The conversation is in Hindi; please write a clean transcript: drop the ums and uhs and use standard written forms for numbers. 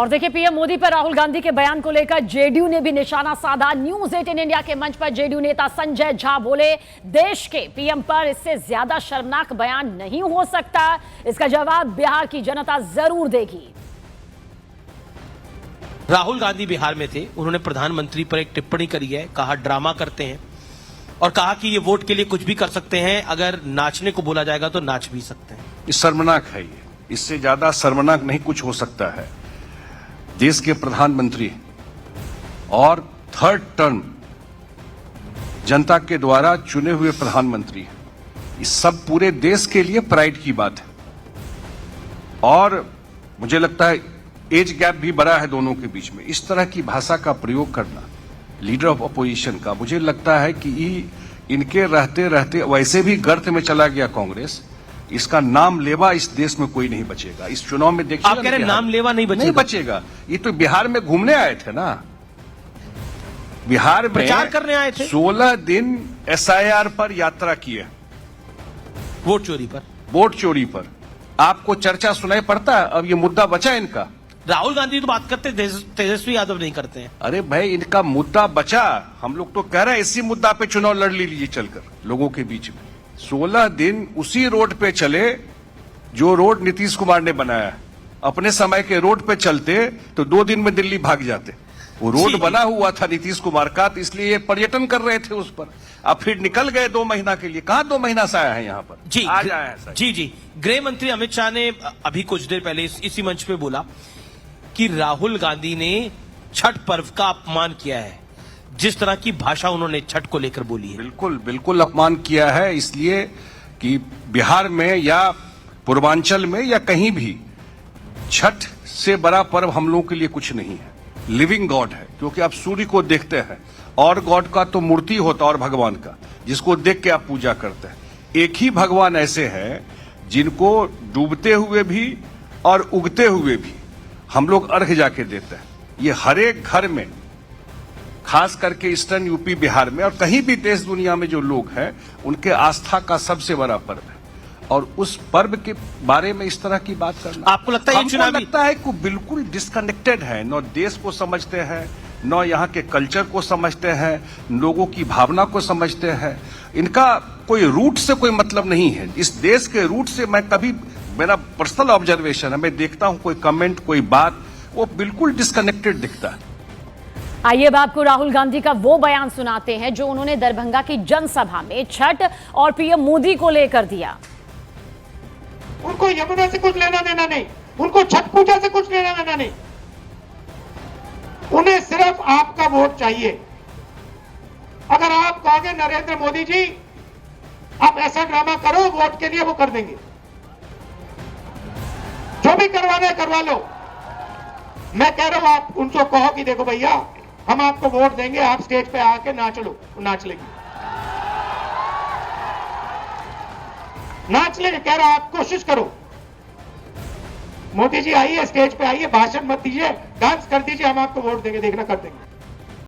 और देखिए, पीएम मोदी पर राहुल गांधी के बयान को लेकर जेडीयू ने भी निशाना साधा। न्यूज 18 इंडिया के मंच पर जेडीयू नेता संजय झा बोले, देश के पीएम पर इससे ज्यादा शर्मनाक बयान नहीं हो सकता। इसका जवाब बिहार की जनता जरूर देगी। राहुल गांधी बिहार में थे, उन्होंने प्रधानमंत्री पर एक टिप्पणी करी है, कहा ड्रामा करते हैं और कहा कि ये वोट के लिए कुछ भी कर सकते हैं, अगर नाचने को बोला जाएगा तो नाच भी सकते हैं। ये शर्मनाक है। ये इससे ज्यादा शर्मनाक नहीं कुछ हो सकता है। देश के प्रधानमंत्री और थर्ड टर्म जनता के द्वारा चुने हुए प्रधानमंत्री, इस सब पूरे देश के लिए प्राइड की बात है। और मुझे लगता है एज गैप भी बड़ा है दोनों के बीच में। इस तरह की भाषा का प्रयोग करना लीडर ऑफ अपोजिशन का, मुझे लगता है कि इनके रहते रहते वैसे भी गर्त में चला गया कांग्रेस। इसका नाम लेवा इस देश में कोई नहीं बचेगा। इस चुनाव में देखिए, आप कह रहे हैं नाम लेवा नहीं बचेगा। ये तो बिहार में घूमने आए थे ना, बिहार में प्रचार करने आए थे। 16 दिन एसआईआर पर यात्रा किए, वोट चोरी पर। आपको चर्चा सुनाई पड़ता है? अब ये मुद्दा बचा इनका। राहुल गांधी तो बात करते, तेजस्वी यादव नहीं करते हैं। अरे भाई, इनका मुद्दा बचा। हम लोग तो कह रहे हैं इसी मुद्दा पे चुनाव लड़ लीजिए चलकर लोगों के बीच में। 16 दिन उसी रोड पे चले जो रोड नीतीश कुमार ने बनाया। अपने समय के रोड पे चलते तो 2 दिन में दिल्ली भाग जाते। वो रोड बना हुआ था नीतीश कुमार का, तो इसलिए पर्यटन कर रहे थे उस पर। अब फिर निकल गए 2 महीना के लिए। कहां 2 महीना से आया है यहाँ पर? जी आज आया है। जी गृह मंत्री अमित शाह ने अभी कुछ देर पहले इसी मंच पे बोला कि राहुल गांधी ने छठ पर्व का अपमान किया है। जिस तरह की भाषा उन्होंने छठ को लेकर बोली है, बिल्कुल अपमान किया है। इसलिए कि बिहार में या पूर्वांचल में या कहीं भी छठ से बड़ा पर्व हम लोगों के लिए कुछ नहीं है। लिविंग गॉड है, क्योंकि आप सूर्य को देखते हैं और गॉड का तो मूर्ति होता है और भगवान का, जिसको देख के आप पूजा करते हैं। एक ही भगवान ऐसे हैं जिनको डूबते हुए भी और उगते हुए भी हम लोग अर्घ जाके देते हैं। ये हर एक घर में, खास करके ईस्टर्न यूपी बिहार में और कहीं भी देश दुनिया में जो लोग हैं, उनके आस्था का सबसे बड़ा पर्व है। और उस पर्व के बारे में इस तरह की बात करना, आपको लगता है ये चुनावी लगता है कि बिल्कुल डिस्कनेक्टेड है। न देश को समझते हैं, न यहाँ के कल्चर को समझते हैं, लोगों की भावना को समझते हैं। इनका कोई रूट से कोई मतलब नहीं है। इस देश के रूट से मैं कभी, मेरा पर्सनल ऑब्जर्वेशन है, मैं देखता हूं कोई कमेंट, कोई बात, वो बिल्कुल डिस्कनेक्टेड दिखता है। आइए अब आपको राहुल गांधी का वो बयान सुनाते हैं जो उन्होंने दरभंगा की जनसभा में छठ और पीएम मोदी को लेकर दिया। उनको यमुना से कुछ लेना देना नहीं, उनको छठ पूजा से कुछ लेना देना नहीं। उन्हें सिर्फ आपका वोट चाहिए। अगर आप कहोगे नरेंद्र मोदी जी आप ऐसा ड्रामा करो वोट के लिए, वो कर देंगे। जो भी करवाना है करवा लो। मैं कह रहा हूं आप उनको कहो कि देखो भैया, हम आपको वोट देंगे, आप स्टेज पे आके नाच लो, नाच लेंगे। नाच लेंगे, कह रहा आप कोशिश करो। मोदी जी आइए, स्टेज पे आइए, भाषण मत दीजिए, डांस कर दीजिए, हम आपको वोट देंगे, देखना कर देंगे।